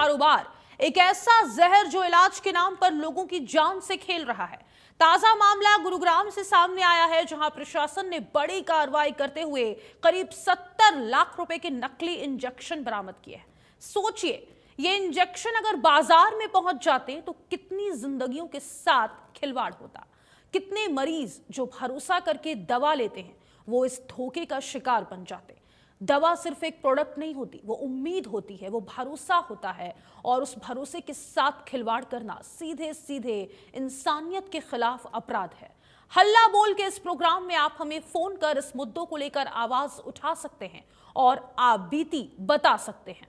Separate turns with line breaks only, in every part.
कारोबार, एक ऐसा जहर जो इलाज के नाम पर लोगों की जान से खेल रहा है। ताजा मामला गुरुग्राम से सामने आया है, जहां प्रशासन ने बड़ी कार्रवाई करते हुए करीब 70 लाख रुपए के नकली इंजेक्शन बरामद किए हैं। सोचिए, ये इंजेक्शन अगर बाजार में पहुंच जाते तो कितनी जिंदगियों के साथ खिलवाड़ होता। कितने मरीज जो भरोसा करके दवा लेते हैं वो इस धोखे का शिकार बन जाते। दवा सिर्फ एक प्रोडक्ट नहीं होती, वो उम्मीद होती है, वो भरोसा होता है, और उस भरोसे के साथ खिलवाड़ करना सीधे सीधे इंसानियत के खिलाफ अपराध है। हल्ला बोल के इस प्रोग्राम में आप हमें फोन कर इस मुद्दों को लेकर आवाज उठा सकते हैं और आप बीती बता सकते हैं।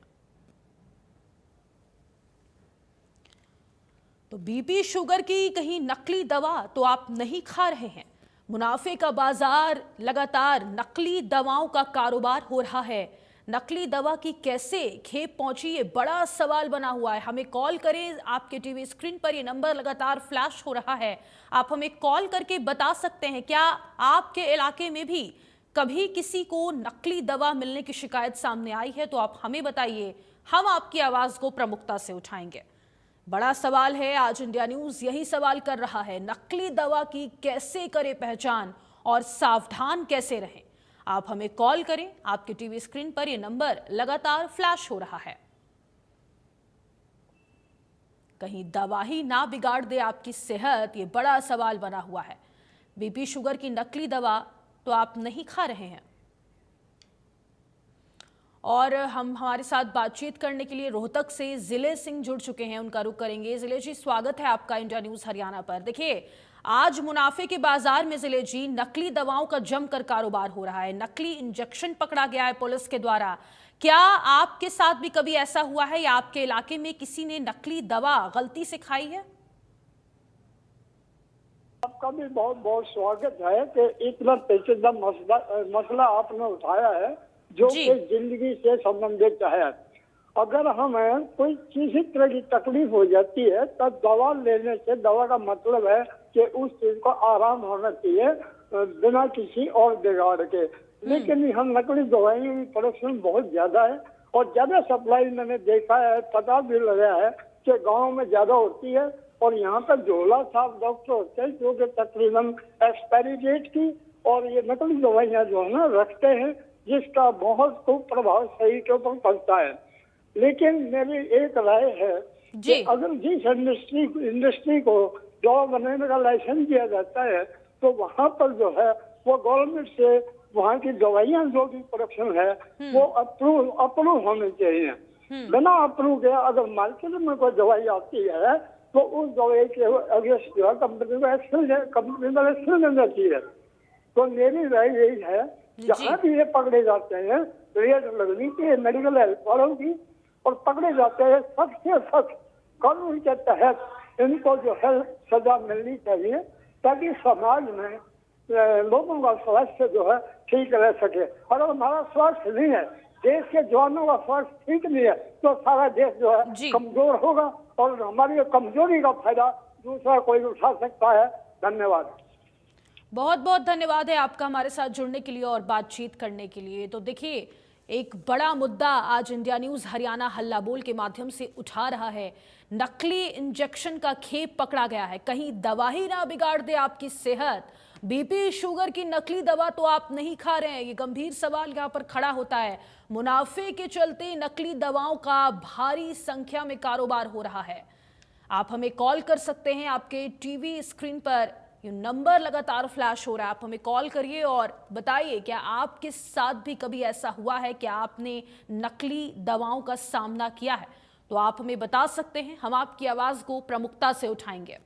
तो बीपी शुगर की कहीं नकली दवा तो आप नहीं खा रहे हैं। मुनाफे का बाजार, लगातार नकली दवाओं का कारोबार हो रहा है। नकली दवा की कैसे खेप पहुंची, ये बड़ा सवाल बना हुआ है। हमें कॉल करें, आपके टीवी स्क्रीन पर ये नंबर लगातार फ्लैश हो रहा है, आप हमें कॉल करके बता सकते हैं क्या आपके इलाके में भी कभी किसी को नकली दवा मिलने की शिकायत सामने आई है। तो आप हमें बताइए, हम आपकी आवाज को प्रमुखता से उठाएंगे। बड़ा सवाल है, आज इंडिया न्यूज यही सवाल कर रहा है, नकली दवा की कैसे करें पहचान और सावधान कैसे रहें। आप हमें कॉल करें, आपके टीवी स्क्रीन पर यह नंबर लगातार फ्लैश हो रहा है। कहीं दवा ही ना बिगाड़ दे आपकी सेहत, ये बड़ा सवाल बना हुआ है। बीपी शुगर की नकली दवा तो आप नहीं खा रहे हैं। और हमारे साथ बातचीत करने के लिए रोहतक से जिले सिंह जुड़ चुके हैं, उनका रुख करेंगे। जिले जी, स्वागत है आपका इंडिया न्यूज हरियाणा पर। देखिए, आज मुनाफे के बाजार में जिले जी नकली दवाओं का जमकर कारोबार हो रहा है। नकली इंजेक्शन पकड़ा गया है पुलिस के द्वारा। क्या आपके साथ भी कभी ऐसा हुआ है या आपके इलाके में किसी ने नकली दवा गलती से खाई है?
आपका भी बहुत बहुत स्वागत है कि इतना पेचीदा मसला आपने उठाया है जो कि जिंदगी से संबंधित है। अगर हमें कोई किसी तरह की तकलीफ हो जाती है तब दवा लेने से, दवा का मतलब है कि उस चीज को आराम होना चाहिए बिना किसी और बिगाड़ के। लेकिन यहाँ नकली दवाइयों की प्रोडक्शन बहुत ज्यादा है और ज्यादा सप्लाई मैंने देखा है, पता भी लगा है कि गाँव में ज्यादा होती है। और यहाँ पर झोला साहब डॉक्टर होते हैं जो कि तकरीबन एक्सपायरी डेट की और ये नकली दवाइयाँ जो है ना रखते हैं, जिसका बहुत खूब प्रभाव शरीर के ऊपर पड़ता है। लेकिन मेरी एक राय है कि अगर जिस इंडस्ट्री को दवा बनाने का लाइसेंस दिया जाता है तो वहाँ पर जो है वो गवर्नमेंट से वहाँ की दवाइयाँ जो भी प्रोडक्शन है वो अप्रूव होनी चाहिए। बिना अप्रूव के अगर मार्केट में कोई दवाई आती है तो उस दवाई के अगेंस्ट जो है कंपनी को एक्शन लेना चाहिए। तो मेरी राय यही है, जहाँ भी ये पकड़े जाते हैं रेड लगनी चाहिए मेडिकल हेल्प वालों की, और पकड़े जाते हैं सबसे सख्त कानून के तहत इनको जो है सजा मिलनी चाहिए, ताकि समाज में लोगों का स्वास्थ्य जो है ठीक रह सके। और हमारा स्वास्थ्य नहीं है, देश के जवानों का स्वास्थ्य ठीक नहीं है, तो सारा देश जो है कमजोर होगा और हमारी कमजोरी का फायदा दूसरा कोई उठा सकता है। धन्यवाद।
बहुत बहुत धन्यवाद है आपका हमारे साथ जुड़ने के लिए और बातचीत करने के लिए। तो देखिए, एक बड़ा मुद्दा आज इंडिया न्यूज हरियाणा हल्ला बोल के माध्यम से उठा रहा है। नकली इंजेक्शन का खेप पकड़ा गया है। कहीं दवा ही ना बिगाड़ दे आपकी सेहत। बीपी शुगर की नकली दवा तो आप नहीं खा रहे हैं, ये गंभीर सवाल यहाँ पर खड़ा होता है। मुनाफे के चलते नकली दवाओं का भारी संख्या में कारोबार हो रहा है। आप हमें कॉल कर सकते हैं, आपके टीवी स्क्रीन पर ये नंबर लगातार फ्लैश हो रहा है। आप हमें कॉल करिए और बताइए, क्या आपके साथ भी कभी ऐसा हुआ है, क्या आपने नकली दवाओं का सामना किया है? तो आप हमें बता सकते हैं, हम आपकी आवाज को प्रमुखता से उठाएंगे।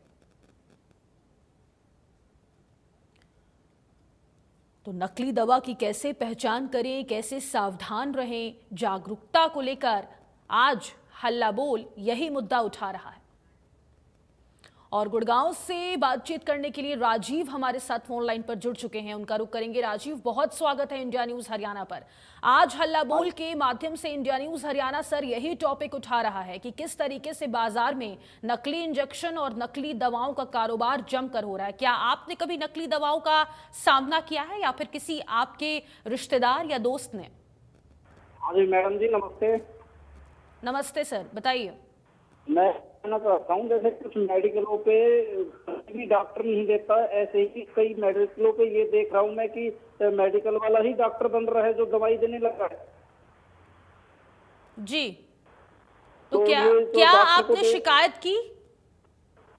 तो नकली दवा की कैसे पहचान करें, कैसे सावधान रहें, जागरूकता को लेकर आज हल्ला बोल यही मुद्दा उठा रहा है। और गुड़गांव से बातचीत करने के लिए राजीव हमारे साथ फोन लाइन पर जुड़ चुके हैं, उनका रुख करेंगे। राजीव, बहुत स्वागत है इंडिया न्यूज हरियाणा पर। आज हल्ला बोल के माध्यम से इंडिया न्यूज हरियाणा सर यही टॉपिक उठा रहा है कि किस तरीके से बाजार में नकली इंजेक्शन और नकली दवाओं का कारोबार जमकर हो रहा है। क्या आपने कभी नकली दवाओं का सामना किया है या फिर किसी आपके रिश्तेदार या दोस्त ने?
हाँ जी मैडम जी, नमस्ते।
नमस्ते सर, बताइए।
मैं कहना चाहता हूँ, जैसे कुछ मेडिकलों पे भी डॉक्टर नहीं देता, ऐसे ही कई मेडिकलों पे ये देख रहा हूँ मैं कि मेडिकल वाला ही डॉक्टर बन रहा है जो दवाई देने लगा है।
जी, तो
तो
क्या
ये तो
क्या
डॉक्टर को
आपने शिकायत की?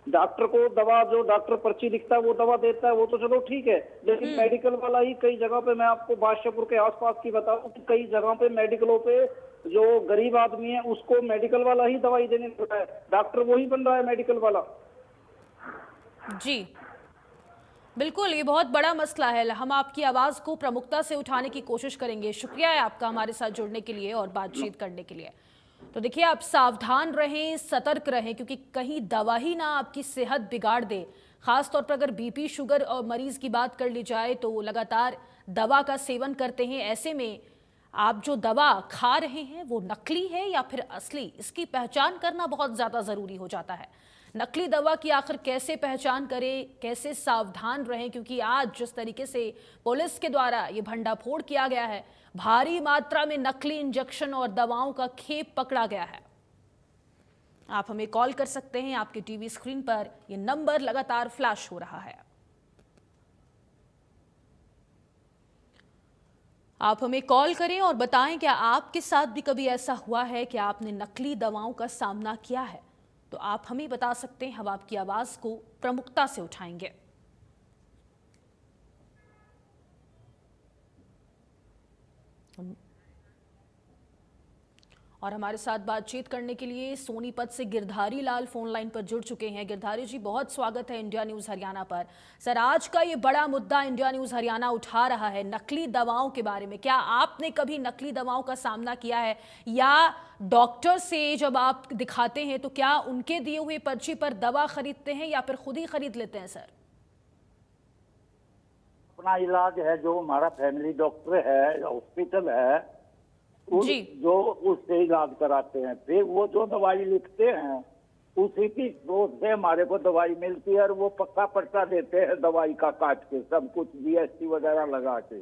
डॉक्टर को दवा, जो डॉक्टर पर्ची लिखता है वो दवा देता है, वो तो चलो ठीक है, लेकिन मेडिकल वाला ही कई जगह पे, मैं आपको बादशाहपुर के आसपास की बताऊं कि कई जगह पे मेडिकलों पे जो गरीब आदमी है उसको मेडिकल वाला ही दवाई देने लगा है, डॉक्टर वही बन रहा है मेडिकल वाला।
जी, बिल्कुल, ये बहुत बड़ा मसला है। हम आपकी आवाज़ को प्रमुखता से उठाने की कोशिश करेंगे। शुक्रिया है आपका हमारे साथ जुड़ने के लिए और बातचीत करने के लिए। तो देखिए, आप सावधान रहें, सतर्क रहें, क्योंकि कहीं दवा ही ना आपकी सेहत बिगाड़ दे। ख़ास तौर पर अगर बीपी, शुगर और मरीज़ की बात कर ली जाए तो लगातार दवा का सेवन करते हैं। ऐसे में आप जो दवा खा रहे हैं वो नकली है या फिर असली, इसकी पहचान करना बहुत ज़्यादा ज़रूरी हो जाता है। नकली दवा की आखिर कैसे पहचान करें, कैसे सावधान रहें, क्योंकि आज जिस तरीके से पुलिस के द्वारा ये भंडाफोड़ किया गया है, भारी मात्रा में नकली इंजेक्शन और दवाओं का खेप पकड़ा गया है। आप हमें कॉल कर सकते हैं, आपके टीवी स्क्रीन पर ये नंबर लगातार फ्लैश हो रहा है। आप हमें कॉल करें और बताएं क्या आपके साथ भी कभी ऐसा हुआ है कि आपने नकली दवाओं का सामना किया है। तो आप हमें बता सकते हैं, हम आपकी आवाज को प्रमुखता से उठाएंगे। और हमारे साथ बातचीत करने के लिए सोनीपत से गिरधारी लाल फोन लाइन पर जुड़ चुके हैं। गिरधारी जी, बहुत स्वागत है इंडिया न्यूज हरियाणा पर। सर, आज का ये बड़ा मुद्दा इंडिया न्यूज हरियाणा उठा रहा है नकली दवाओं के बारे में। क्या आपने कभी नकली दवाओं का सामना किया है, या डॉक्टर से जब आप दिखाते हैं तो क्या उनके दिए हुए पर्ची पर दवा खरीदते हैं या फिर खुद ही खरीद लेते हैं? सर,
अपना इलाज है, जो हमारा फैमिली डॉक्टर है, हॉस्पिटल है,
जी,
जो उससे इलाज कराते हैं। फिर वो जो दवाई लिखते हैं उसी की स्रोत से हमारे को दवाई मिलती है, और वो पक्का पर्चा देते हैं दवाई का काट के, सब कुछ जीएसटी वगैरह लगा के।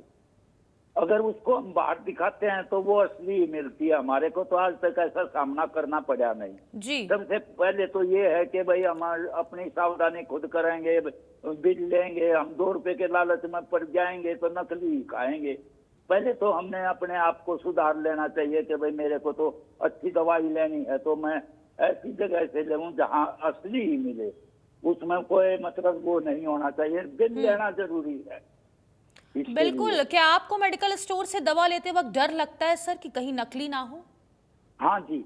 अगर उसको हम बाहर दिखाते हैं तो वो असली ही मिलती है। हमारे को तो आज तक ऐसा सामना करना पड़ा नहीं।
जी,
सबसे पहले तो ये है कि भाई हम अपनी सावधानी खुद करेंगे, बिल लेंगे, हम 2 रुपए के लालच में पड़ जाएंगे तो नकली ही खाएंगे। पहले तो हमने अपने आप को सुधार लेना चाहिए कि भाई मेरे को तो अच्छी दवाई लेनी है तो मैं ऐसी जगह से लूं जहां असली ही मिले, उसमें कोई मतलब वो नहीं होना चाहिए। बिल लेना जरूरी है इसके
बिल्कुल।
लिए।
क्या आपको मेडिकल स्टोर से दवा लेते वक्त डर लगता है सर कि कहीं नकली ना हो?
हाँ जी,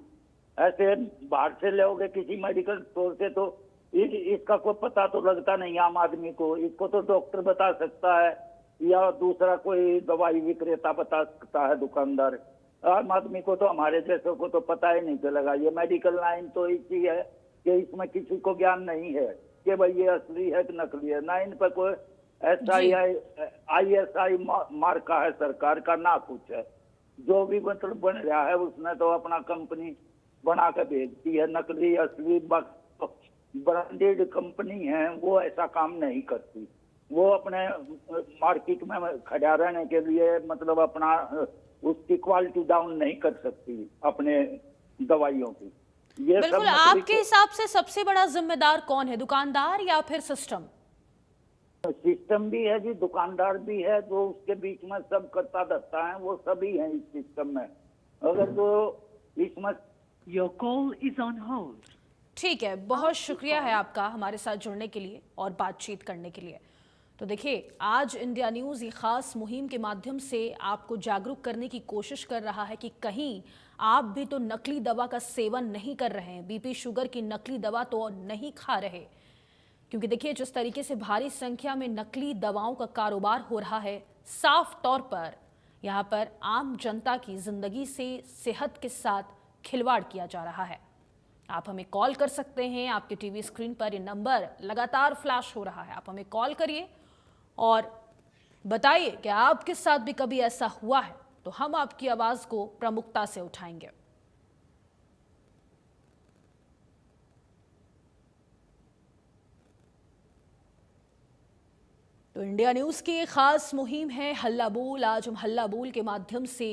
ऐसे बाहर से लोगे किसी मेडिकल स्टोर से तो इसका कोई पता तो लगता नहीं आम आदमी को। इसको तो डॉक्टर बता सकता है या दूसरा कोई दवाई विक्रेता बता सकता है, दुकानदार। आम आदमी को तो, हमारे जैसे को तो पता ही नहीं चलेगा। ये मेडिकल लाइन तो ऐसी है कि इसमें किसी को ज्ञान नहीं है कि भाई ये असली है कि नकली है। ना इन पर कोई ISI मार्का है सरकार का, ना कुछ है। जो भी मतलब बन रहा है उसने तो अपना कंपनी बना के भेजती है। नकली असली ब्रांडेड कंपनी है, वो ऐसा काम नहीं करती। वो अपने मार्केट में खड़ा रहने के लिए मतलब अपना उसकी क्वालिटी डाउन नहीं कर सकती अपने दवाइयों की। ये सब
बिल्कुल। आपके हिसाब से सबसे बड़ा जिम्मेदार कौन है, दुकानदार या फिर सिस्टम?
सिस्टम भी है जी, दुकानदार भी है, जो उसके बीच में सब करता धरता है, वो सभी है इस सिस्टम में। अगर वो इसमें
Your call is on hold.
ठीक है, बहुत शुक्रिया है आपका हमारे साथ जुड़ने के लिए और बातचीत करने के लिए। तो देखिए, आज इंडिया न्यूज़ ये खास मुहिम के माध्यम से आपको जागरूक करने की कोशिश कर रहा है कि कहीं आप भी तो नकली दवा का सेवन नहीं कर रहे हैं, बीपी शुगर की नकली दवा तो नहीं खा रहे। क्योंकि देखिए, जिस तरीके से भारी संख्या में नकली दवाओं का कारोबार हो रहा है, साफ तौर पर यहाँ पर आम जनता की जिंदगी से, सेहत के साथ खिलवाड़ किया जा रहा है। आप हमें कॉल कर सकते हैं, आपके टीवी स्क्रीन पर ये नंबर लगातार फ्लैश हो रहा है। आप हमें कॉल करिए और बताइए कि आपके साथ भी कभी ऐसा हुआ है, तो हम आपकी आवाज को प्रमुखता से उठाएंगे। तो इंडिया न्यूज की एक खास मुहिम है हल्ला बोल। आज हम हल्ला बोल के माध्यम से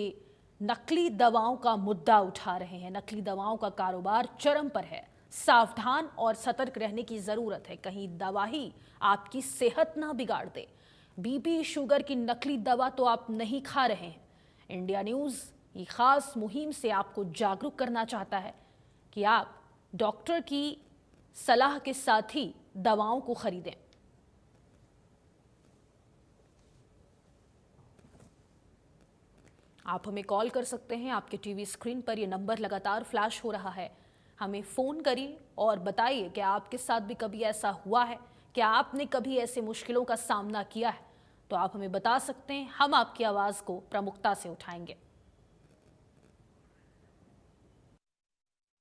नकली दवाओं का मुद्दा उठा रहे हैं। नकली दवाओं का कारोबार चरम पर है। सावधान और सतर्क रहने की जरूरत है, कहीं दवा ही आपकी सेहत ना बिगाड़ दे। बीपी शुगर की नकली दवा तो आप नहीं खा रहे हैं। इंडिया न्यूज़ ये खास मुहिम से आपको जागरूक करना चाहता है कि आप डॉक्टर की सलाह के साथ ही दवाओं को खरीदें। आप हमें कॉल कर सकते हैं। आपके टीवी स्क्रीन पर ये नंबर लगातार फ्लैश हो रहा है। हमें फ़ोन करिए और बताइए कि आपके साथ भी कभी ऐसा हुआ है, क्या आपने कभी ऐसे मुश्किलों का सामना किया है। तो आप हमें बता सकते हैं, हम आपकी आवाज़ को प्रमुखता से उठाएंगे।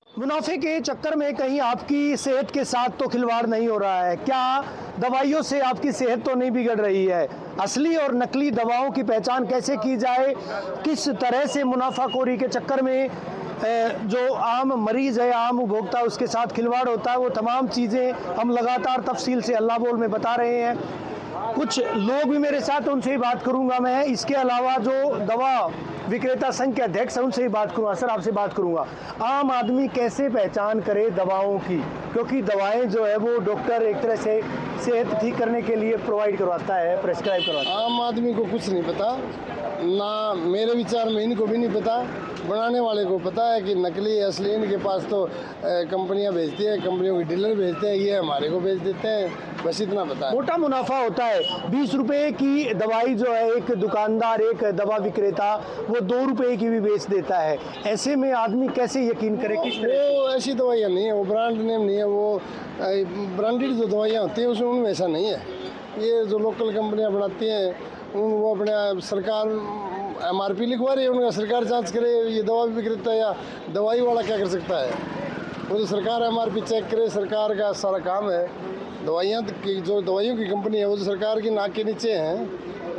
मुनाफे के चक्कर में कहीं आपकी सेहत के साथ तो खिलवाड़ नहीं हो रहा है? क्या दवाइयों से आपकी सेहत तो नहीं बिगड़ रही है? असली और नकली दवाओं की पहचान कैसे की जाए? किस तरह से मुनाफाखोरी के चक्कर में जो आम मरीज है, आम उपभोक्ता, उसके साथ खिलवाड़ होता है, वो तमाम चीज़ें हम लगातार तफसील से अल्लाह बोल में बता रहे हैं। कुछ लोग भी मेरे साथ, उनसे ही बात करूंगा मैं। इसके अलावा जो दवा विक्रेता संघ के अध्यक्ष हैं, उनसे ही बात करूंगा। सर, आपसे बात करूंगा, आम आदमी कैसे पहचान करे दवाओं की? क्योंकि दवाएं जो है वो डॉक्टर एक तरह से सेहत ठीक करने के लिए प्रोवाइड करवाता है, प्रेस्क्राइब करवाता है।
आम आदमी को कुछ नहीं पता, ना मेरे विचार में इनको भी नहीं पता, बनाने वाले को पता है कि नकली असली इनके पास तो कंपनियां भेजती हैं, कंपनियों के डीलर भेजते हैं, ये हमारे को भेज देते हैं, बस इतना पता है।
मोटा मुनाफा होता है। 20 रुपए की दवाई जो है एक दुकानदार, एक दवा विक्रेता, वो 2 रुपए की भी बेच देता है। ऐसे में आदमी कैसे यकीन करे? किस तरह?
वो ऐसी दवाइयाँ नहीं है, वो ब्रांड नेम नहीं है, वो ब्रांडेड जो दवाइयाँ होती हैं उसमें उनमें ऐसा नहीं है। ये जो लोकल कंपनियाँ बनाती हैं वो अपने सरकार MRP लिखवा रही है, उनका सरकार जांच करे। ये दवा विक्रेता या दवाई वाला क्या कर सकता है? वो तो सरकार MRP चेक करे, सरकार का सारा काम है। दवाइयाँ की जो दवाइयों की कंपनी है वो तो सरकार की नाक के नीचे हैं,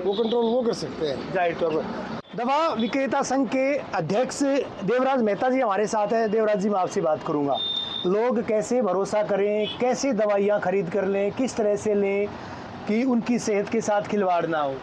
वो कंट्रोल वो कर सकते हैं।
जाहिर तौर पर दवा विक्रेता संघ के अध्यक्ष देवराज मेहता जी हमारे साथ हैं। देवराज जी, मैं आपसे बात करूंगा, लोग कैसे भरोसा करें, कैसे दवाइयाँ खरीद कर लें, किस तरह से लें कि उनकी सेहत के साथ खिलवाड़ ना हो?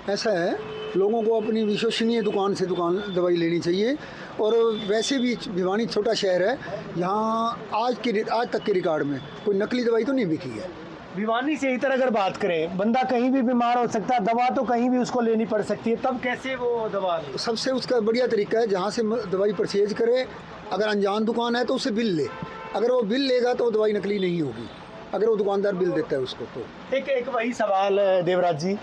ऐसा है, लोगों को अपनी विश्वसनीय दुकान से दवाई लेनी चाहिए। और वैसे भी भिवानी छोटा शहर है, यहाँ आज तक के रिकॉर्ड में कोई नकली दवाई तो नहीं बिकी है।
भिवानी से इधर अगर बात करें, बंदा कहीं भी बीमार हो सकता है, दवा तो कहीं भी उसको लेनी पड़ सकती है, तब कैसे वो दवा ले?
सबसे उसका बढ़िया तरीका है जहाँ से दवाई परचेज करे, अगर अनजान दुकान है तो उससे बिल ले। अगर वो बिल लेगा तो दवाई नकली नहीं होगी, अगर वो दुकानदार बिल देता है उसको तो।
एक वही सवाल देवराज जी,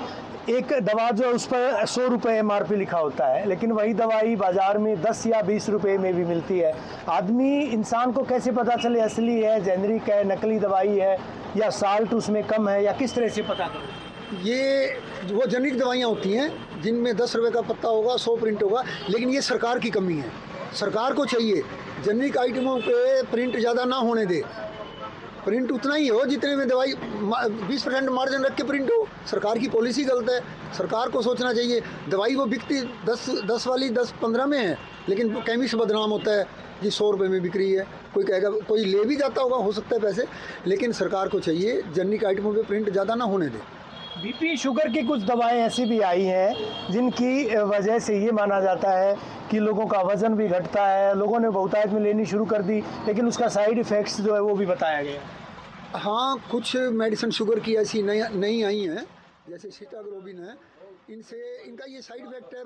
एक दवा जो है उस पर 100 रुपये MRP लिखा होता है, लेकिन वही दवाई बाजार में 10 या 20 रुपये में भी मिलती है। आदमी, इंसान को कैसे पता चले असली है, जेनरिक है, नकली दवाई है, या साल्ट उसमें कम है, या किस तरह से पता करें?
ये वो जेनरिक दवाइयाँ होती हैं जिनमें 10 रुपये का पत्ता होगा, 100 प्रिंट होगा, लेकिन ये सरकार की कमी है। सरकार को चाहिए जेनरिक आइटमों पे प्रिंट ज़्यादा ना होने दे, प्रिंट उतना ही हो जितने में दवाई 20% मार्जिन रख के प्रिंट हो। सरकार की पॉलिसी गलत है, सरकार को सोचना चाहिए। दवाई वो बिकती 10 वाली 10-15 में है, लेकिन केमिस्ट बदनाम होता है जी 100 रुपये में बिक रही है। कोई कहेगा, कोई ले भी जाता होगा, हो सकता है पैसे, लेकिन सरकार को चाहिए जेनरिक आइटमों पे प्रिंट ज़्यादा ना होने दे।
बीपी शुगर की कुछ दवाएं ऐसी भी आई हैं जिनकी वजह से ये माना जाता है कि लोगों का वजन भी घटता है। लोगों ने बहुतायत में लेनी शुरू कर दी, लेकिन उसका साइड इफ़ेक्ट्स जो है वो भी बताया गया।
हाँ, कुछ मेडिसिन शुगर की ऐसी नई आई हैं, जैसे सीटाग्लोबिन है, इनका ये साइड इफेक्ट है।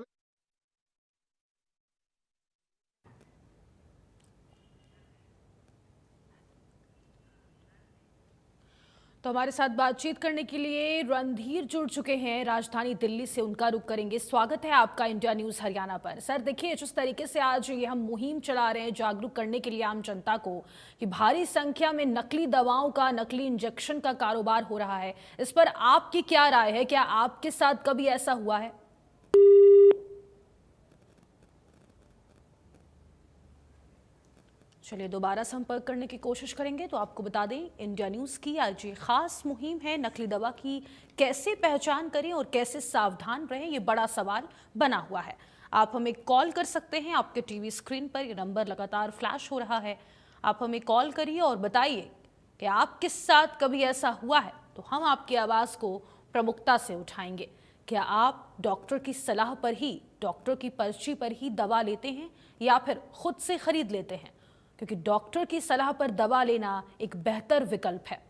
तो हमारे साथ बातचीत करने के लिए रणधीर जुड़ चुके हैं राजधानी दिल्ली से, उनका रुख करेंगे। स्वागत है आपका इंडिया न्यूज़ हरियाणा पर। सर, देखिए, जिस तरीके से आज ये हम मुहिम चला रहे हैं जागरूक करने के लिए आम जनता को कि भारी संख्या में नकली दवाओं का, नकली इंजेक्शन का कारोबार हो रहा है, इस पर आपकी क्या राय है? क्या आपके साथ कभी ऐसा हुआ है? चलिए दोबारा संपर्क करने की कोशिश करेंगे। तो आपको बता दें, इंडिया न्यूज़ की आज ये खास मुहिम है, नकली दवा की कैसे पहचान करें और कैसे सावधान रहें, ये बड़ा सवाल बना हुआ है। आप हमें कॉल कर सकते हैं, आपके टीवी स्क्रीन पर ये नंबर लगातार फ्लैश हो रहा है। आप हमें कॉल करिए और बताइए कि आपके साथ कभी ऐसा हुआ है, तो हम आपकी आवाज़ को प्रमुखता से उठाएंगे। क्या आप डॉक्टर की सलाह पर ही डॉक्टर की पर्ची पर ही दवा लेते हैं या फिर खुद से खरीद लेते हैं, क्योंकि डॉक्टर की सलाह पर दवा लेना एक बेहतर विकल्प है।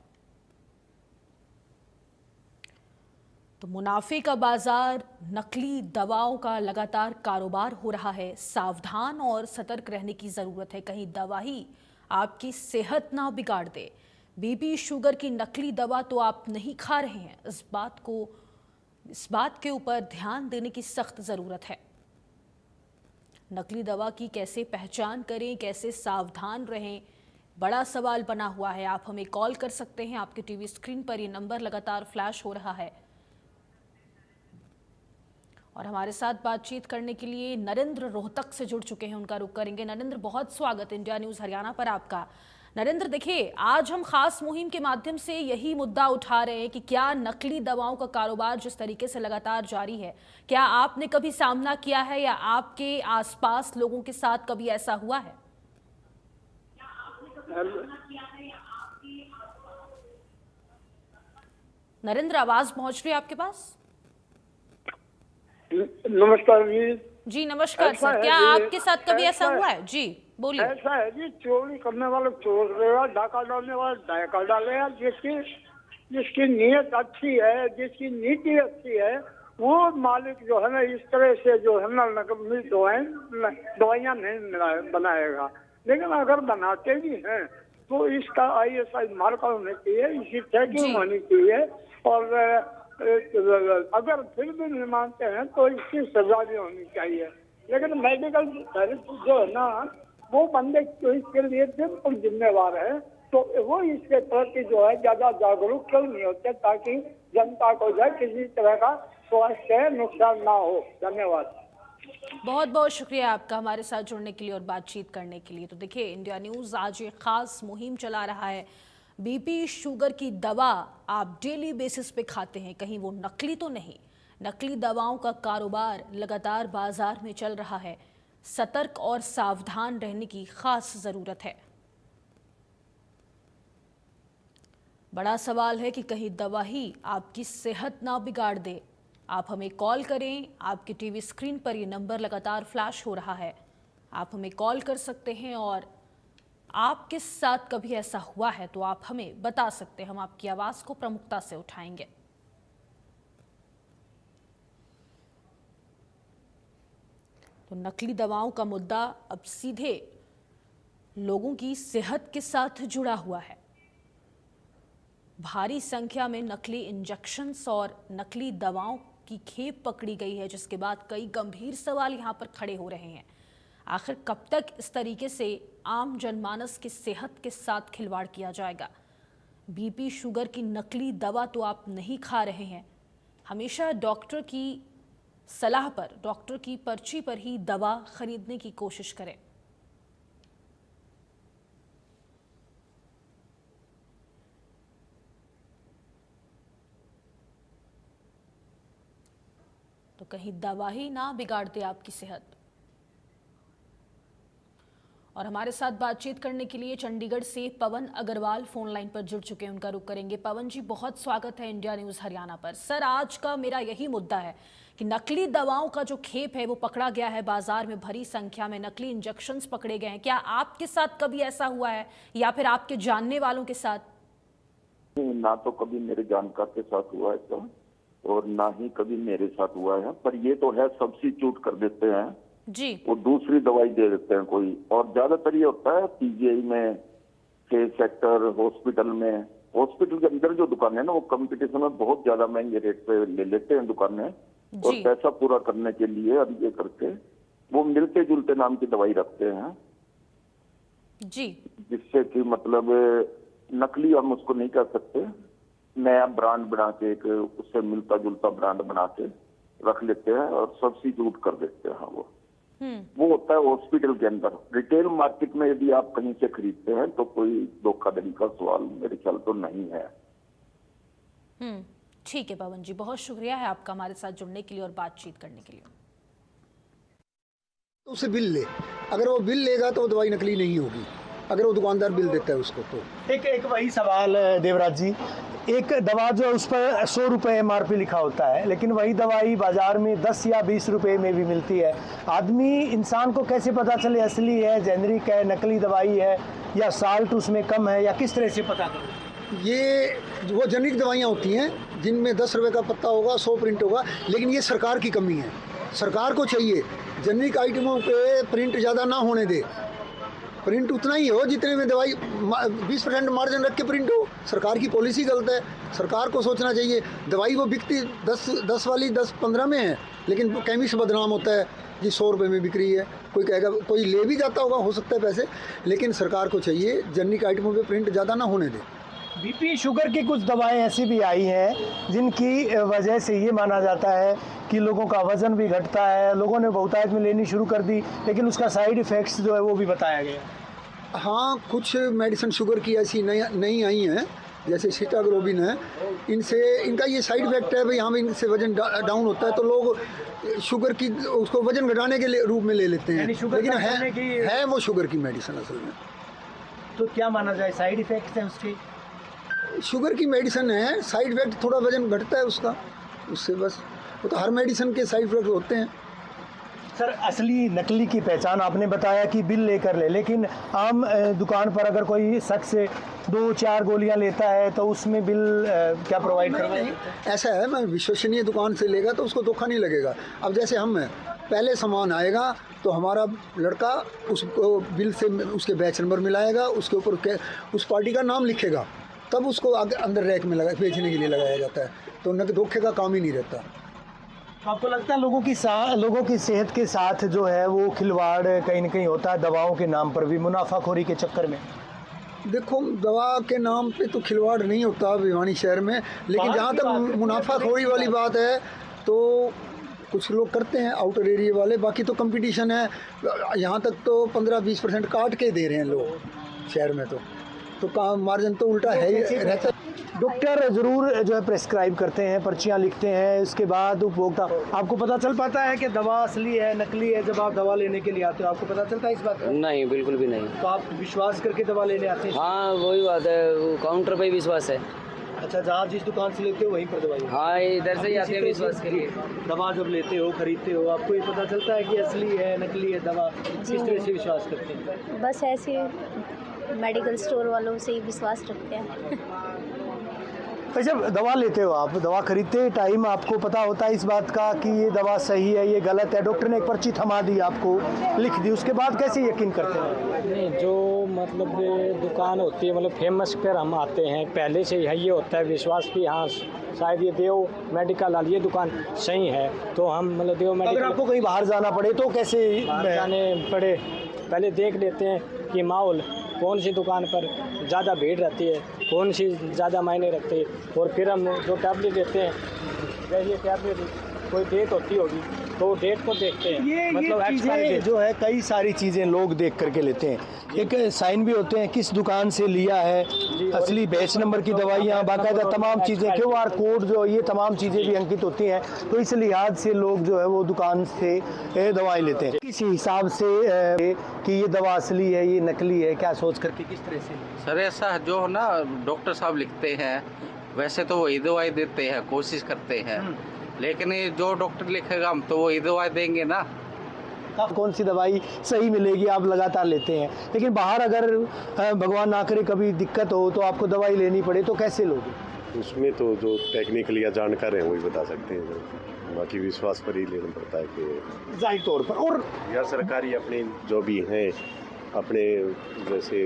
तो मुनाफे का बाजार, नकली दवाओं का लगातार कारोबार हो रहा है। सावधान और सतर्क रहने की जरूरत है, कहीं दवा ही आपकी सेहत ना बिगाड़ दे। बीपी शुगर की नकली दवा तो आप नहीं खा रहे हैं, इस बात के ऊपर ध्यान देने की सख्त जरूरत है। नकली दवा की कैसे पहचान करें, कैसे सावधान रहें, बड़ा सवाल बना हुआ है। आप हमें कॉल कर सकते हैं, आपके टीवी स्क्रीन पर ये नंबर लगातार फ्लैश हो रहा है। और हमारे साथ बातचीत करने के लिए नरेंद्र रोहतक से जुड़ चुके हैं, उनका रुख करेंगे। नरेंद्र, बहुत स्वागत इंडिया न्यूज़ हरियाणा पर आपका। नरेंद्र, देखिए, आज हम खास मुहिम के माध्यम से यही मुद्दा उठा रहे हैं कि क्या नकली दवाओं का कारोबार जिस तरीके से लगातार जारी है, क्या आपने कभी सामना किया है या आपके आसपास लोगों के साथ कभी ऐसा हुआ है? नरेंद्र, आवाज पहुंच रही है आपके पास?
नमस्कार
जी नमस्कार सर, क्या आपके साथ कभी ऐसा हुआ है? जी बोलिए।
ऐसा है जी, चोरी करने वाले चोर रहेगा, डाका डालने वाला डाका डालेगा। जिसकी नीयत अच्छी है, जिसकी नीति अच्छी है, वो मालिक जो है ना इस तरह से जो है ना नकली दवाइयाँ नहीं बनाएगा। लेकिन अगर बनाते भी हैं तो इसका ISI मार्का होना चाहिए, इसकी चेकिंग होनी चाहिए, और अगर फिर भी नहीं मानते हैं तो इसकी सजा भी होनी चाहिए। लेकिन मेडिकल जो है ना वो बंदे तो इसके लिए बिल्कुल जिम्मेवार है, तो वो इसके प्रति जो है ज्यादा जागरूक क्यों नहीं होते, ताकि जनता को जो है किसी तरह का स्वास्थ्य नुकसान ना हो। धन्यवाद।
बहुत बहुत शुक्रिया आपका हमारे साथ जुड़ने के लिए और बातचीत करने के लिए। तो देखिए, इंडिया न्यूज़ आज एक खास मुहिम चला रहा है। बीपी शुगर की दवा आप डेली बेसिस पे खाते हैं, कहीं वो नकली तो नहीं। नकली दवाओं का कारोबार लगातार बाजार में चल रहा है। सतर्क और सावधान रहने की खास जरूरत है। बड़ा सवाल है कि कहीं दवा ही आपकी सेहत ना बिगाड़ दे। आप हमें कॉल करें, आपके टीवी स्क्रीन पर ये नंबर लगातार फ्लैश हो रहा है, आप हमें कॉल कर सकते हैं। और आपके साथ कभी ऐसा हुआ है तो आप हमें बता सकते हैं, हम आपकी आवाज को प्रमुखता से उठाएंगे। तो नकली दवाओं का मुद्दा अब सीधे लोगों की सेहत के साथ जुड़ा हुआ है। भारी संख्या में नकली इंजेक्शंस और नकली दवाओं की खेप पकड़ी गई है, जिसके बाद कई गंभीर सवाल यहां पर खड़े हो रहे हैं। आखिर कब तक इस तरीके से आम जनमानस की सेहत के साथ खिलवाड़ किया जाएगा? बीपी शुगर की नकली दवा तो आप नहीं खा रहे हैं, हमेशा डॉक्टर की सलाह पर, डॉक्टर की पर्ची पर ही दवा खरीदने की कोशिश करें। तो कहीं दवा ही ना बिगाड़ दे आपकी सेहत। और हमारे साथ बातचीत करने के लिए चंडीगढ़ से पवन अग्रवाल फोन लाइन पर जुड़ चुके हैं, उनका रुख करेंगे। पवन जी, बहुत स्वागत है इंडिया न्यूज़ हरियाणा पर। सर, आज का मेरा यही मुद्दा है कि नकली दवाओं का जो खेप है वो पकड़ा गया है बाजार में, भरी संख्या में नकली इंजेक्शंस पकड़े गए हैं। क्या आपके साथ कभी ऐसा हुआ है या फिर आपके जानने वालों के साथ?
ना तो कभी मेरे जानकार के साथ हुआ है ऐसा, और ना ही कभी मेरे साथ हुआ है। पर ये तो है, सब्स्टिट्यूट कर देते हैं
जी,
वो दूसरी दवाई दे देते हैं कोई। और ज्यादातर ये होता है PGI में, के सेक्टर हॉस्पिटल में, हॉस्पिटल के अंदर जो दुकान है ना, वो कंपटीशन में बहुत ज्यादा महंगे रेट पे ले लेते हैं दुकानें, और पैसा पूरा करने के लिए अब ये करके वो मिलते जुलते नाम की दवाई रखते हैं
जी,
जिससे कि मतलब नकली हम उसको नहीं कर सकते, नया ब्रांड बना के एक उससे मिलता जुलता ब्रांड बना के रख लेते हैं और सब्स्टिट्यूट कर देते हैं। वो होता है हॉस्पिटल के अंदर। रिटेल मार्केट में यदि आप कहीं से खरीदते हैं तो कोई धोखाधड़ी का सवाल मेरे ख्याल तो नहीं है।
ठीक है पवन जी, बहुत शुक्रिया है आपका हमारे साथ जुड़ने के लिए और बातचीत करने के लिए।
तो उसे बिल ले, अगर वो बिल लेगा तो दवाई नकली नहीं होगी, अगर वो दुकानदार बिल देता है उसको तो।
एक वही सवाल देवराज जी, एक दवा जो है उस पर 100 रुपये MRP लिखा होता है, लेकिन वही दवाई बाजार में 10 या 20 रुपये में भी मिलती है। आदमी इंसान को कैसे पता चले असली है, जेनरिक है, नकली दवाई है या साल्ट उसमें कम है, या किस तरह से पता करें?
ये वो जेनरिक दवाइयाँ होती हैं जिनमें 10 रुपये का पत्ता होगा, 100 प्रिंट होगा, लेकिन ये सरकार की कमी है। सरकार को चाहिए जेनरिक आइटमों पे प्रिंट ज़्यादा ना होने दे, प्रिंट उतना ही हो जितने में दवाई 20% मार्जिन रख के प्रिंट हो। सरकार की पॉलिसी गलत है, सरकार को सोचना चाहिए। दवाई वो बिकती 10 वाली 10-15 में है, लेकिन केमिस्ट बदनाम होता है जी 100 रुपये में बिक रही है। कोई कहेगा, कोई ले भी जाता होगा, हो सकता है पैसे, लेकिन सरकार को चाहिए जेनरिक आइटमों पे प्रिंट ज़्यादा ना होने दे।
BP शुगर की कुछ दवाएं ऐसी भी आई हैं जिनकी वजह से ये माना जाता है कि लोगों का वज़न भी घटता है। लोगों ने बहुतायत में लेनी शुरू कर दी, लेकिन उसका साइड इफ़ेक्ट्स जो है वो भी बताया गया।
हाँ, कुछ मेडिसिन शुगर की ऐसी नई आई हैं, जैसे सीटाग्लोबिन है, इनका ये साइड इफेक्ट है भाई, हाँ इनसे वजन डाउन होता है, तो लोग शुगर की उसको वजन घटाने के लिए रूप में ले लेते हैं, लेकिन है वो शुगर की मेडिसिन असल में।
तो क्या माना जाए, साइड इफेक्ट्स हैं उसके?
शुगर की मेडिसिन है, साइड इफेक्ट थोड़ा वजन घटता है उसका, उससे बस। वो तो हर मेडिसिन के साइड इफेक्ट होते हैं।
सर, असली नकली की पहचान आपने बताया कि बिल लेकर ले, लेकिन आम दुकान पर अगर कोई शख्स 2-4 गोलियां लेता है तो उसमें बिल क्या प्रोवाइड करवाएंगे?
ऐसा है, मैं विश्वसनीय दुकान से लेगा तो उसको धोखा नहीं लगेगा। अब जैसे हम हैं, पहले सामान आएगा तो हमारा लड़का उसको बिल से उसके बैच नंबर मिलाएगा, उसके ऊपर उस पार्टी का नाम लिखेगा, तब उसको अंदर रैक में बेचने के लिए लगाया जाता है। तो न धोखे का काम ही नहीं रहता।
आपको लगता है लोगों की सेहत के साथ जो है वो खिलवाड़ कहीं ना कहीं होता है दवाओं के नाम पर भी, मुनाफाखोरी के चक्कर में?
देखो, दवा के नाम पे तो खिलवाड़ नहीं होता भिवानी शहर में, लेकिन जहाँ तक मुनाफाखोरी वाली बात है तो कुछ लोग करते हैं, आउटर एरिया वाले। बाकी तो कंपटीशन है, यहाँ तक तो 15-20% काट के दे रहे हैं लोग शहर में, तो काम मार्जिन तो उल्टा है ही रहता।
डॉक्टर ज़रूर जो है प्रेस्क्राइब करते हैं, पर्चियाँ लिखते हैं, उसके बाद उपभोक्ता, आपको पता चल पाता है कि दवा असली है नकली है? जब आप दवा लेने के लिए आते हो आपको पता चलता है इस बात का?
नहीं, बिल्कुल भी नहीं।
तो आप विश्वास करके दवा लेने आते हैं?
हाँ, वही बात है, काउंटर पे ही विश्वास है।
अच्छा, जहाँ जिस दुकान से लेते हो वहीं पर दवाई?
हाँ, इधर से ही आते हैं विश्वास के लिए।
दवा जब लेते हो, खरीदते हो, आपको ये पता चलता है कि असली है नकली है दवा? किस तरह से विश्वास करते हैं?
बस ऐसे मेडिकल स्टोर वालों से ही विश्वास रखते हैं।
तो जब दवा लेते हो, आप दवा खरीदते टाइम आपको पता होता है इस बात का कि ये दवा सही है, ये गलत है? डॉक्टर ने एक पर्ची थमा दी, आपको लिख दी, उसके बाद कैसे यकीन करते हैं?
नहीं, जो मतलब दुकान होती है, मतलब फेमस पर हम आते हैं, पहले से ये होता है विश्वास कि हाँ शायद ये देव मेडिकल वाली ये दुकान सही है, तो हम मतलब देव मेडिकल।
अगर आपको कहीं बाहर जाना पड़े तो कैसे
जाने पड़े, पहले देख लेते हैं कि माहौल कौन सी दुकान पर ज़्यादा भीड़ रहती है, कौन सी ज़्यादा मायने रखती है, और फिर हम जो टैबलेट देते हैं, जैसे ये टैबलेट कोई डेट होती होगी तो डेट को देखते हैं।
ये
मतलब
चीज़ें जो है, कई सारी चीज़ें लोग देख करके लेते हैं। एक साइन भी होते हैं किस दुकान से लिया है, असली बैच नंबर की दवाइयाँ, बाकायदा तमाम चीज़ें, QR कोड जो ये तमाम चीज़ें भी अंकित होती हैं। तो इस लिहाज से लोग जो है वो दुकान से दवाई लेते हैं। किस हिसाब से कि ये दवा असली है ये नकली है, क्या सोच करके, किस तरह से?
सर, ऐसा जो है ना, डॉक्टर साहब लिखते हैं वैसे तो वही दवाई देते हैं, कोशिश करते हैं, लेकिन ये जो डॉक्टर लिखेगा हम तो वही दवाई देंगे ना।
कौन सी दवाई सही मिलेगी, आप लगातार लेते हैं, लेकिन बाहर अगर भगवान ना करे कभी दिक्कत हो तो आपको दवाई लेनी पड़े तो कैसे लोगे?
उसमें तो जो टेक्निकल या जानकार हैं वही बता सकते हैं, बाकी विश्वास पर ही लेना पड़ता है कि
जाहिर तौर पर। और
या सरकारी अपने जो भी हैं, अपने जैसे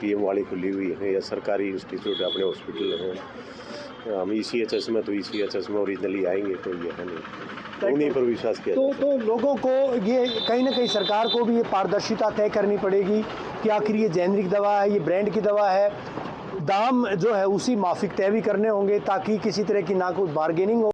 PM वाली खुली हुई हैं या सरकारी इंस्टीट्यूट अपने हॉस्पिटल हैं, हम ECHS में तो ECHS में ओरिजिनली आएंगे, तो ये है नहीं, उन्हीं पर विश्वास किया।
तो लोगों को ये कहीं ना कहीं सरकार को भी ये पारदर्शिता तय करनी पड़ेगी कि आखिर ये जेनरिक दवा है, ये ब्रांड की दवा है, दाम जो है उसी माफिक तय भी करने होंगे ताकि किसी तरह की ना कोई बार्गेनिंग हो।